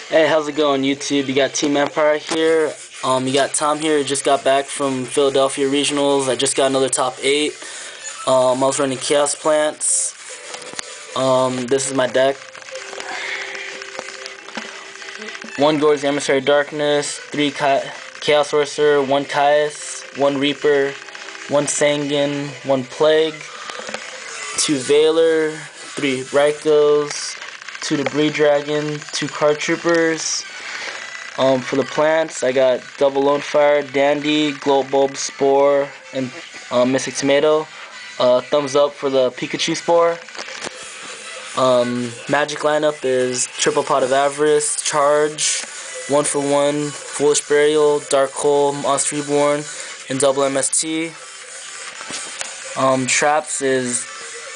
Hey, how's it going, YouTube? You got Team Empire here. You got Tom here. Just got back from Philadelphia Regionals. I just got another top 8. I was running Chaos Plants. This is my deck. 1 Gorz Emissary Darkness, 3 Chaos Sorcerer, 1 Caius, 1 Reaper, 1 Sanguine, 1 Plague, 2 Veiler, 3 Rykos, 2 Debris Dragon, 2 Card Troopers. For the plants, I got Double Lone Fire, Dandy, Glow Bulb, Spore, and Mystic Tomato. Thumbs up for the Pikachu Spore. Magic lineup is Triple Pot of Avarice, Charge, 1-for-1, Foolish Burial, Dark Hole, Monster Reborn, and Double MST. Traps is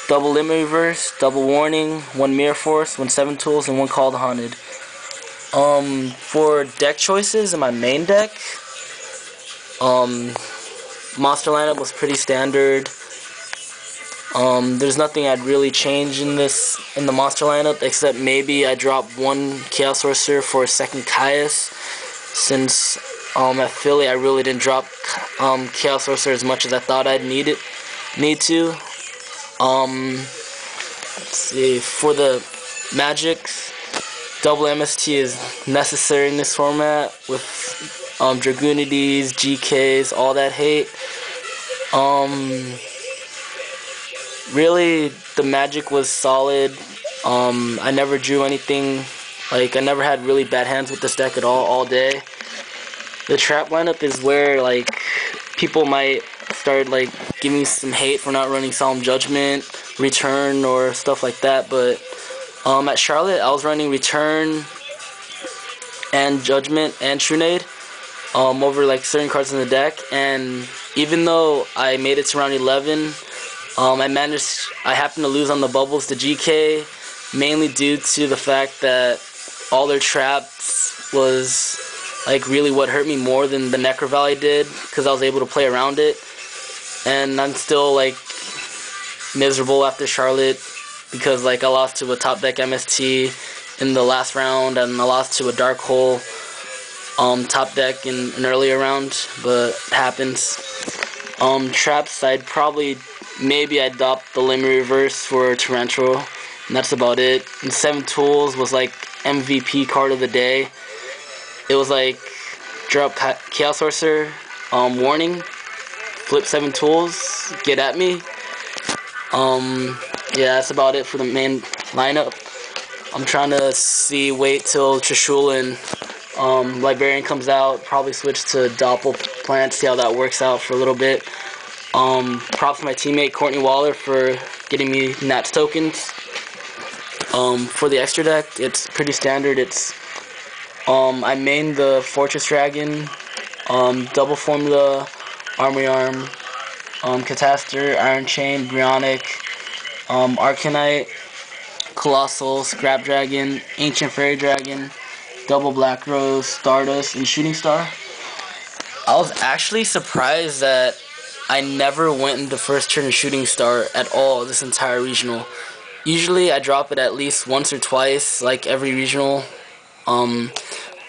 Double Limit Reverse, Double Warning, 1 Mirror Force, 1 7 Tools, and 1 Call the Haunted. For deck choices in my main deck, monster lineup was pretty standard. There's nothing I'd really change in the monster lineup, except maybe I dropped 1 Chaos Sorcerer for a 2nd Caius, since at Philly I really didn't drop Chaos Sorcerer as much as I thought I'd need to. Let's see, for the Magics, Double MST is necessary in this format with Dragoonities, GKs, all that hate. Really, the Magic was solid. I never drew anything, I never had really bad hands with this deck at all day. The trap lineup is where, people might start, giving me some hate for not running Solemn Judgment, Return, or stuff like that, but at Charlotte, I was running Return and Judgment and Trunade over certain cards in the deck, and even though I made it to round 11, I happened to lose on the bubbles to GK, mainly due to the fact that all their traps was really what hurt me more than the Necro Valley did, because I was able to play around it, and I'm still miserable after Charlotte, because I lost to a top deck MST in the last round, and I lost to a Dark Hole top deck in an earlier round, but it happens. Traps, maybe I'd adopt the Limit Reverse for Torrential, and that's about it. And 7 Tools was MVP card of the day. It was drop Chaos Sorcerer, Warning, flip 7 Tools, get at me. Yeah, that's about it for the main lineup. I'm trying to wait till Trishul and Librarian comes out, probably switch to Doppel Plant, see how that works out for a little bit. Props to my teammate Courtney Waller for getting me Nats tokens. For the extra deck, it's pretty standard. It's I mained the Fortress Dragon, Double Formula, Armory Arm, Catastor, Iron Chain, Brionic, Arcanite, Colossal, Scrap Dragon, Ancient Fairy Dragon, Double Black Rose, Stardust, and Shooting Star. I was actually surprised that I never went into first turn Shooting Star at all this entire regional. Usually I drop it at least once or twice, every regional,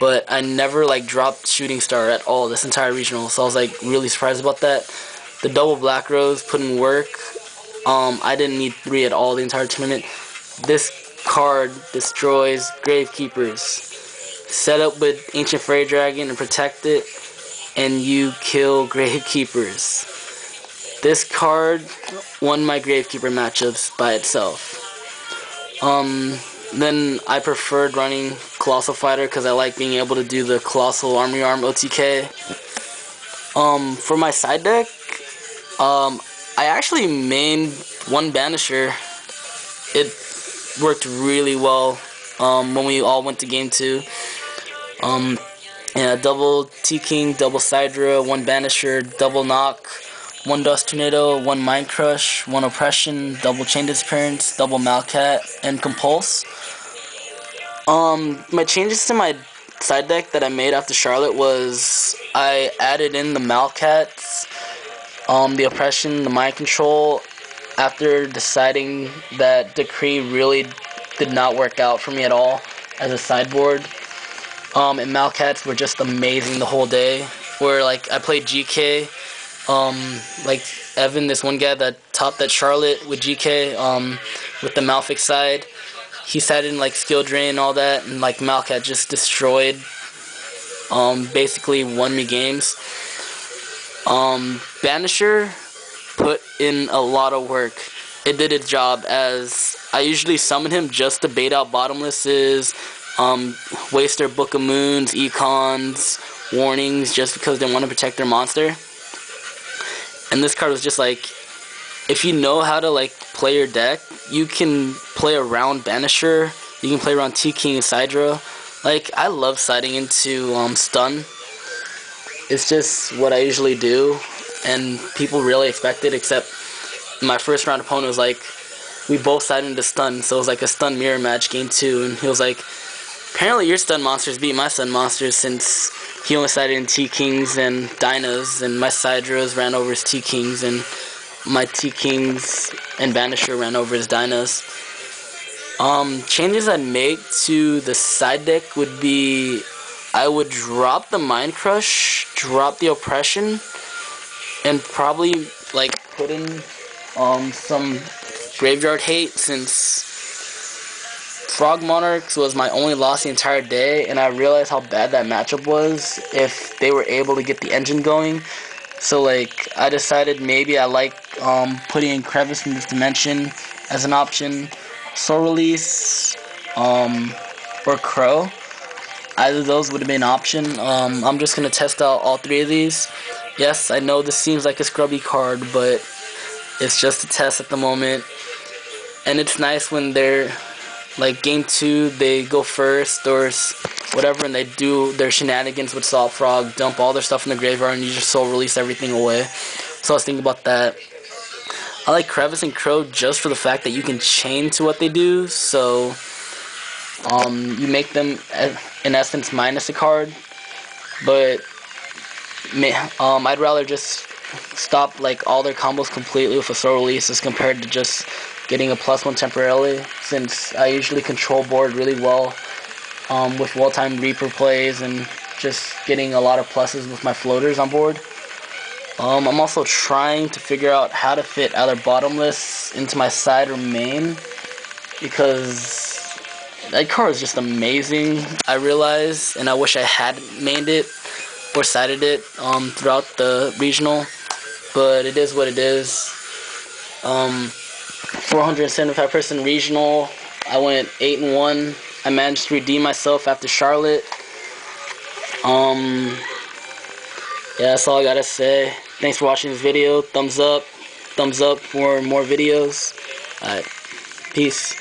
but I never dropped Shooting Star at all this entire regional, so I was really surprised about that. The Double Black Rose put in work. I didn't need 3 at all the entire tournament. This card destroys Gravekeepers. Set up with Ancient Fairy Dragon and protect it, and you kill Gravekeepers. This card won my Gravekeeper matchups by itself. Then I preferred running Colossal Fighter because I like being able to do the Colossal Armory Arm OTK. For my side deck, I actually mained 1 Banisher. It worked really well when we all went to game 2. Yeah, double T-King, double Sidra, 1 Banisher, double Knock, 1 Dust Tornado, 1 Mind Crush, 1 Oppression, double Chain Disappearance, double Malcat, and Compulse. My changes to my side deck that I made after Charlotte was I added in the Malcats, the Oppression, the Mind Control, after deciding that Decree really did not work out for me at all as a sideboard. and Malcats were just amazing the whole day. Where like I played GK, like Evan, this one guy that topped that Charlotte with GK, with the Malphix side. He sat in like skill drain and all that, and like Malcat just destroyed, basically won me games. Banisher put in a lot of work. It did its job, as I usually summon him just to bait out bottomlesses, waste their Book of Moons, Econs, Warnings, just because they want to protect their monster. And this card was just like, if you know how to like play your deck, you can play around Banisher, you can play around T-King and Sidra. Like, I love siding into stun. It's just what I usually do, and people really expect it, except my first round opponent was like, we both sided into stun, so it was like a stun mirror match game 2, and he was like, apparently your stun monsters beat my stun monsters, since he only sided in T-Kings and Dynas, and my Sidras ran over his T-Kings, and my T-Kings and Banisher ran over his Dynas. Changes I'd make to the side deck would be, I would drop the Mind Crush, drop the Oppression, and probably like put in some Graveyard Hate, since Frog Monarchs was my only loss the entire day, and I realized how bad that matchup was if they were able to get the engine going. So like, I decided maybe I like putting in Crevice from this dimension as an option, Soul Release, or Crow. Either of those would have been an option. I'm just going to test out all 3 of these. Yes, I know this seems like a scrubby card, but it's just a test at the moment. And it's nice when they're, like, game 2, they go first or whatever, and they do their shenanigans with Salt Frog, dump all their stuff in the graveyard, and you just soul release everything away. So I was thinking about that. I like Crevice and Crow just for the fact that you can chain to what they do, so you make them, in essence, minus a card. But I'd rather just stop like all their combos completely with a soul release as compared to just getting a +1 temporarily, since I usually control board really well with well-timed Reaper plays and just getting a lot of pluses with my floaters on board. I'm also trying to figure out how to fit either Bottomless into my side or main, because that card is just amazing, I realize, and I wish I had mained it or sided it throughout the regional, but it is what it is. 475 person regional, I went 8-1. I managed to redeem myself after Charlotte. Yeah, that's all I gotta say. Thanks for watching this video. Thumbs up for more videos. Alright, peace.